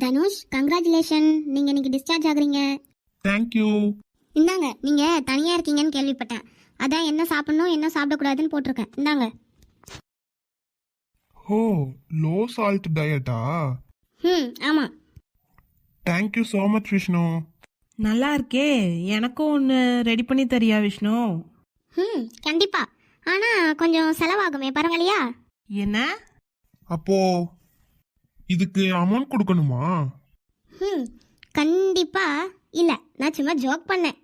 Dhanush, congratulation, நீங்க இன்னைக்கு discharge ஆகுறீங்க. தேங்க்யூ. இந்தாங்க, நீங்க தனியா இருக்கீங்கன்னு கேள்விப்பட்டேன். அதான் என்ன சாப்பிடணும் என்ன சாப்பிடக்கூடாதுன்னு போட்டிருக்கேன். இந்தாங்க. ஓ, லோ சால்ட் டயட்டா? ஆமா. Thank you so much Vishnu. நல்லா இருக்கே. எனக்கும் ஒன்று ரெடி பண்ணி தரியா விஷ்ணு? கண்டிப்பா. ஆனா கொஞ்சம் செலவாகுமே, பரவாயில்லையா? என்ன? அப்போ இதுக்கு அமௌண்ட் கொடுக்கணுமா? கண்டிப்பா இல்ல, நான் சும்மா ஜோக் பண்ணேன்.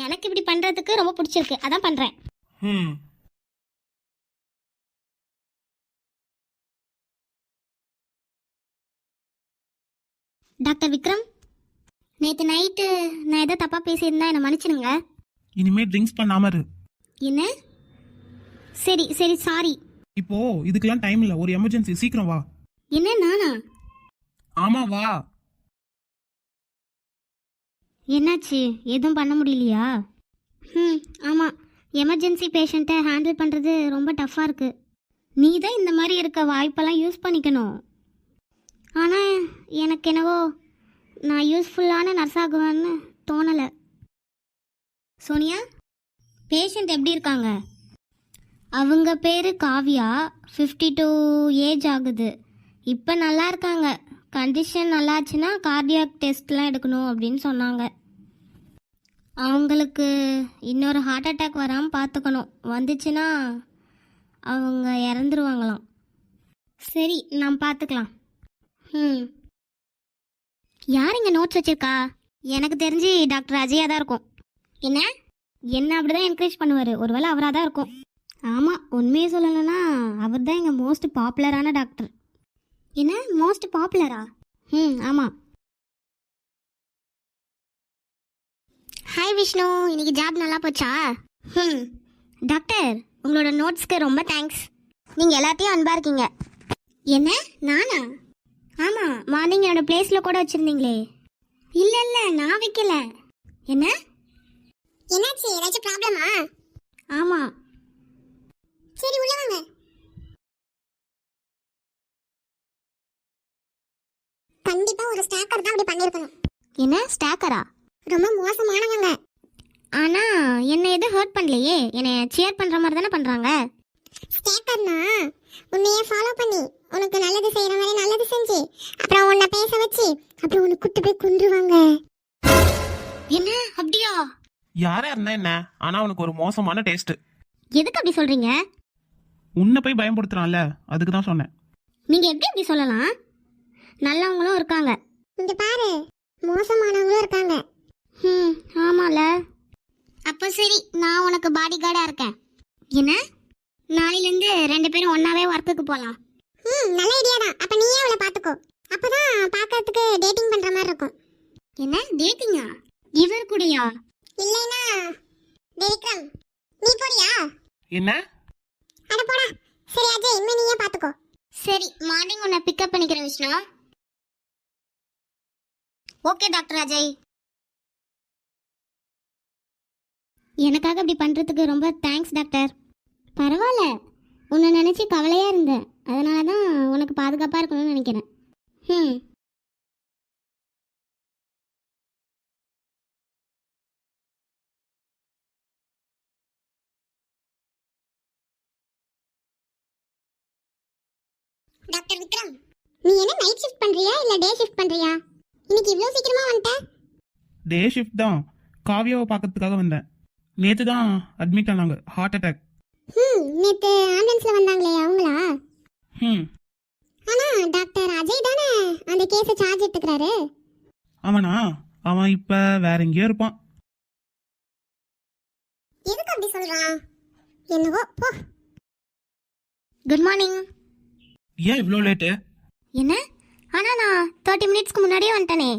எனக்கு இப்படி பண்றதுக்கு ரொம்ப பிடிச்சிருக்கு, அதான் பண்றேன். டாக்டர் விக்ரம், நேற்று நைட்டு நான் எதை தப்பா பேசியிருந்தா என்னை மன்னிச்சிடுங்க. இனிமே ட்ரிங்க்ஸ் பண்ணாம இரு. என்ன? சரி சரி, சாரி. இப்போ இதுக்கெல்லாம் டைம் இல்ல, ஒரு எமர்ஜென்சி, சீக்கிரம் வா. என்ன, நானா? ஆமா வா. என்னாச்சு, எதுவும் பண்ண முடியலையா? ஆமா, எமர்ஜென்சி பேஷண்ட்டை ஹேண்டில் பண்ணுறது ரொம்ப டஃப்பாக இருக்கு. நீ தான் இந்த மாதிரி இருக்க வாய்ப்பெல்லாம் யூஸ் பண்ணிக்கணும். ஆனால் எனக்கு என்னவோ நான் யூஸ்ஃபுல்லான நர்ஸ் ஆகுவேன்னு தோணலை. சோனியா, பேஷண்ட் எப்படி இருக்காங்க? அவங்க பேர் காவ்யா, 52 ஏஜ் ஆகுது. இப்போ நல்லா இருக்காங்க. கண்டிஷன் நல்லாச்சுன்னா கார்டியாக் டெஸ்ட்லாம் எடுக்கணும் அப்படின்னு சொன்னாங்க. அவங்களுக்கு இன்னொரு ஹார்ட் அட்டாக் வராமல் பார்த்துக்கணும். வந்துச்சுன்னா அவங்க இறந்துருவாங்களாம். சரி, நாம் பார்த்துக்கலாம். யார் இங்கே நோட்ஸ் வச்சிருக்கா? எனக்கு தெரிஞ்சு டாக்டர் அஜயா தான் இருக்கும். என்ன அப்படிதான் என்கரேஜ் பண்ணுவார். ஒருவேளை அவராக தான் இருக்கும். ஆமாம், உண்மையை சொல்லணும்னா அவர் தான் எங்கள் மோஸ்ட் பாப்புலரான டாக்டர். என்ன, மோஸ்ட் பாப்புலரா? ஆமாம். ஹாய் விஷ்ணு, இன்னைக்கு ஜாப் நல்லா போச்சா? டாக்டர், உங்களோட நோட்ஸ்க்கு ரொம்ப தேங்க்ஸ். நீங்கள் எல்லாத்தையும் அன்பாக இருக்கீங்க. என்ன, நானா? ஆமாம், மார்னிங் என்னோட பிளேஸில் கூட வச்சுருந்தீங்களே. இல்லை இல்லை, நான் வைக்கல. என்ன? என்னாச்சு, ஏதாச்சும் ப்ராப்ளமா? ஆமாம். சரி, உள்ள வாங்க. கண்டிப்பா ஒரு ஸ்டாக்கர் தான் அப்படி பண்ணிருக்கணும். என்ன ஸ்டாக்கரா? ரொம்ப மோசமானவங்க. ஆனா என்ன எது ஹர்ட் பண்ணலையே, என்னை சியர் பண்ற மாதிரி தானே பண்றாங்க. ஸ்டாக்கர்னா உன்னையே ஃபாலோ பண்ணி உனக்கு நல்லது செய்யற மாதிரி நல்லது செஞ்சு அப்புறம் உன்னை பேச வச்சு அப்புறம் உன்னை கூட்டி போய் கொன்றுவாங்க. என்ன, அப்படியா? யாரா இருந்தா என்ன, ஆனா உனக்கு ஒரு மோசமான டேஸ்ட். எதுக்கு அப்படி சொல்றீங்க? உன்னை போய் பயன்படுத்துறான்ல, அதுக்கு தான் சொன்னேன். நீங்க எப்படி இப்படி சொல்லலாம்? நல்லவங்களும் இருக்காங்க. இங்க பாரு, மோசமானவங்களும் இருக்காங்க. ஆமால. அப்போ சரி, நான் உனக்கு பாடி கார்டா இருக்கேன். என்ன, நாளையிலேருந்து 2 பேரும் ஒன்னாவே ஒர்க்குக்கு போகலாம். நல்ல ஐடியா தான். அப்ப நீயே அவளை பாத்துக்கோ. அப்பதான் பார்க்கறதுக்கு டேட்டிங் பண்ற மாதிரி இருக்கும். என்ன டேட்டிங்கா? இவர் கூடயா? இல்லைனா விக்ரம், நீ போறியா? என்ன? அட போடா. சரி அஜய், இனிமே நீயே பாத்துக்கோ. சரி, மார்னிங் உன்னை பிக்கப் பண்ணிக்கிறேன் விஷ்ணு. Okay doctor Ajay. எனக்காக இப்படி பண்றதுக்கு ரொம்ப தேங்க்ஸ் டாக்டர். பரவாயில்ல, உன்னை நினைச்சு கவலையா இருந்தேன். அதனால தான் உனக்கு பாதுகாப்பா இருக்கணும்னு நினைக்கிறேன். டாக்டர் விக்ரம், நீ என்ன நைட் ஷிஃப்ட் பண்றியா இல்ல டே ஷிஃப்ட் பண்றியா? இன்னைக்கு இவ்ளோ சீக்கிரமா வந்துட்ட? டே ஷிஃப்ட் தான். காவியாவை பார்க்கறதுக்காக வந்தேன். நேத்து தான் அட்மிட் ஆனாங்க, ஹார்ட் அட்டாக். நேத்து ஆம்புலன்ஸ்ல வந்தாங்களே அவங்களா? ம் ஆனா டாக்டர் அஜய் தானே அந்த கேஸை சார்ஜ் எடுத்துக்கிறாரு. அவனா? அவன் இப்ப வேற எங்கேயோ இருப்பான். எதுக்கு அப்படி சொல்றான்? என்னவோ போ. Good morning. ஏன் இவ்வளோ லேட்டு? என்ன? ஆனா நான் 30 மினிட்ஸ்க்கு முன்னாடியே வந்துட்டனே.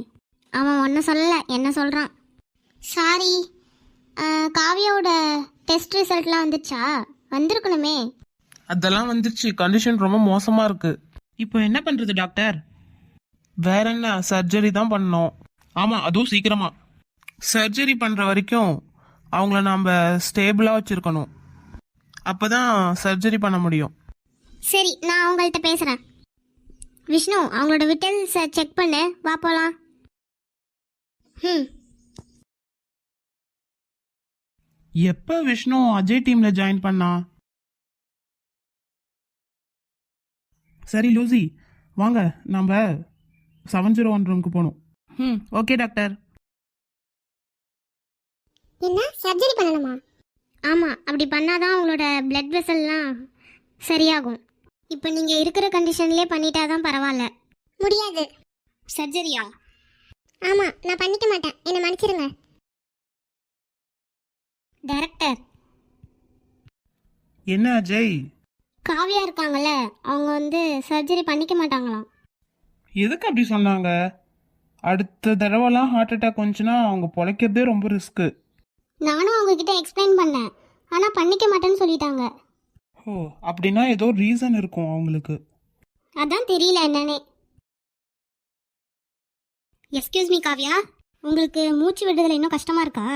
அவன் ஒன்றும் சொல்லலை, என்ன சொல்கிறான். சாரி, காவியாவோட டெஸ்ட் ரிசல்ட்லாம் வந்துச்சா? வந்திருக்கணுமே. அதெல்லாம் வந்துருச்சு. கண்டிஷன் ரொம்ப மோசமா இருக்கு. இப்போ என்ன பண்றது டாக்டர்? வேற என்ன, சர்ஜரி தான் பண்ணோம். ஆமா, அதுவும் சீக்கிரமா. சர்ஜரி பண்ற வரைக்கும் அவங்கள நாம ஸ்டேபிளா வச்சிருக்கணும். அப்பதான் சர்ஜரி பண்ண முடியும். சரி, நான் அவங்கள்ட்ட பேசுகிறேன். விஷ்ணு, அவங்களோட விட்டல்ஸை செக் பண்ணு, வா போகலாம். எப்ப விஷ்ணு அஜய் டீம்ல ஜாயின் பண்ணா? சரி லூசி, வாங்க நம்ம 701 ரூமுக்கு போகணும். Okay doctor. என்ன, சர்ஜரி பண்ணணுமா? ஆமாம், அப்படி பண்ணாதான் அவங்களோட பிளட் வெசல்லாம் சரியாகும். இப்போ நீங்கள் இருக்கிற கண்டிஷன்லேயே பண்ணிட்டாதான் பரவாயில்ல. முடியாது. சர்ஜரியா? ஆமாம், நான் பண்ணிக்க மாட்டேன், என்னை மன்னிச்சிருங்க. டைரக்டர், என்ன அஜய்? காவியா இருக்காங்கல்ல, அவங்க வந்து சர்ஜரி பண்ணிக்க மாட்டாங்களாம். எதுக்கு அப்படி சொன்னாங்க? அடுத்த தடவைலாம் ஹார்ட் அட்டாக் வந்துச்சுன்னா அவங்க பொழைக்கிறதே ரொம்ப ரிஸ்க்கு. நானும் அவங்க கிட்ட எக்ஸ்பிளைன் பண்ணேன், ஆனால் பண்ணிக்க மாட்டேன்னு சொல்லிட்டாங்க. ஓ, அப்படின்னா ஏதோ ரீசன் இருக்கும் அவங்களுக்கு. அதான் தெரியல என்னன்னே. எக்ஸ்கியூஸ் மீ காவியா, உங்களுக்கு மூச்சு விடுறதுல இன்னும் கஷ்டமா இருக்கா?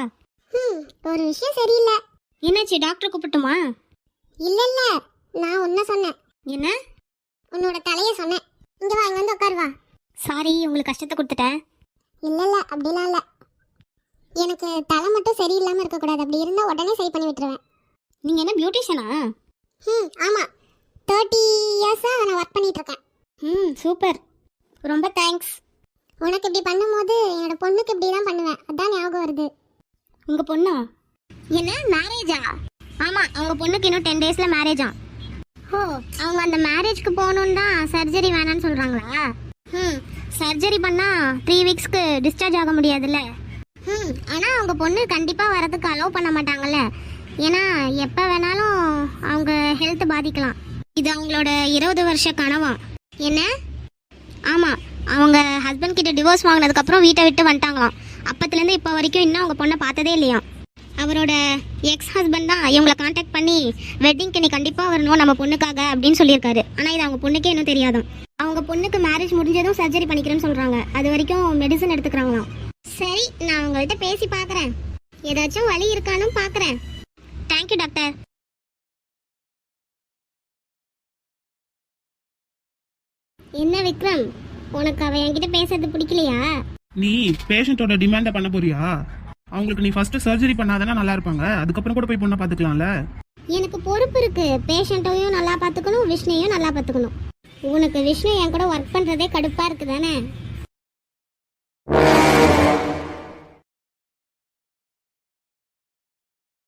ஒரு விஷயம் சரியில்லை. என்னாச்சு, டாக்டர் கூப்பிட்டுமா? இல்லை இல்லை, நான் உன்ன சொன்னேன். என்ன? உன்னோட தலையை சொன்னேன். இங்கே வா, இங்கே வந்து உட்காரு வா. சாரி, உங்களுக்கு கஷ்டத்தை கொடுத்துட்டேன். இல்லை இல்லை, அப்படிலாம் இல்லை. எனக்கு தலை மட்டும் சரியில்லாமல் இருக்கக்கூடாது, அப்படி இருந்தால் உடனே சரி பண்ணி விட்டுருவேன். நீங்கள் என்ன பியூட்டிஷியனா? ஆமாம், 30 இயர்ஸாக நான் ஒர்க் பண்ணிகிட்ருக்கேன். சூப்பர், ரொம்ப தேங்க்ஸ். உனக்கு இப்படி பண்ணும்போது என்னோட பொண்ணுக்கு இப்படி தான் பண்ணுவேன், அதான் ஞாபகம் வருது. உங்கள் பொண்ணா? என்ன, மேரேஜா? ஆமாம், அவங்க பொண்ணுக்கு இன்னும் 10 டேஸில் மேரேஜா. ஓ, அவங்க அந்த மேரேஜ்க்கு போகணுன்னு தான் சர்ஜரி வேணான்னு சொல்கிறாங்களா? சர்ஜரி பண்ணால் 3 வீக்ஸ்க்கு டிஸ்சார்ஜ் ஆக முடியாதுல்ல. ஆனால் அவங்க பொண்ணு கண்டிப்பாக வரதுக்கு அலோவ் பண்ண மாட்டாங்கல்ல, ஏன்னா எப்போ வேணாலும் அவங்க ஹெல்த் பாதிக்கலாம். இது அவங்களோட 20 வருஷ கனவா. என்ன? ஆமாம், அவங்க ஹஸ்பண்ட் கிட்ட டிவோர்ஸ் வாங்கினதுக்கப்புறம் வீட்டை விட்டு வந்துட்டாங்களாம். அப்பத்துலேருந்து இப்போ வரைக்கும் இன்னும் அவங்க பொண்ணை பார்த்ததே இல்லையா. அவரோட எக்ஸ் ஹஸ்பண்ட் தான் இவங்களை காண்டாக்ட் பண்ணி வெட்டிங்க்கு நீ கண்டிப்பாக வரணும் நம்ம பொண்ணுக்காக அப்படின்னு சொல்லியிருக்காரு. ஆனால் இது அவங்க பொண்ணுக்கே இன்னும் தெரியாதான். அவங்க பொண்ணுக்கு மேரேஜ் முடிஞ்சதும் சர்ஜரி பண்ணிக்கிறேன்னு சொல்கிறாங்க. அது வரைக்கும் மெடிசன் எடுத்துக்கிறாங்களாம். சரி, நான் அவங்கள்ட்ட பேசி பார்க்குறேன், ஏதாச்சும் வழி இருக்கான்னு பார்க்குறேன். Thank you doctor. என்ன விக்ரம், உனக்கு அவ என்கிட்ட பேசுறது பிடிக்கலையா? நீ பேஷண்ட்டோட டிமாண்டை பண்ண போறியா? அவங்களுக்கு நீ ஃபர்ஸ்ட் சர்ஜரி பண்ணாதானே நல்லா இருப்பாங்க, அதுக்கப்புறம் கூட போய் பொண்ணை பார்த்துக்கலாம்ல. எனக்கு பொறுப்பு இருக்கு, பேஷண்ட்டையும் நல்லா பார்த்துக்கணும், விஷ்ணுவையும் நல்லா பார்த்துக்கணும். உனக்கு விஷ்ணு என் கூட ஒர்க் பண்ணுறதே கடுப்பாக இருக்கு தானே?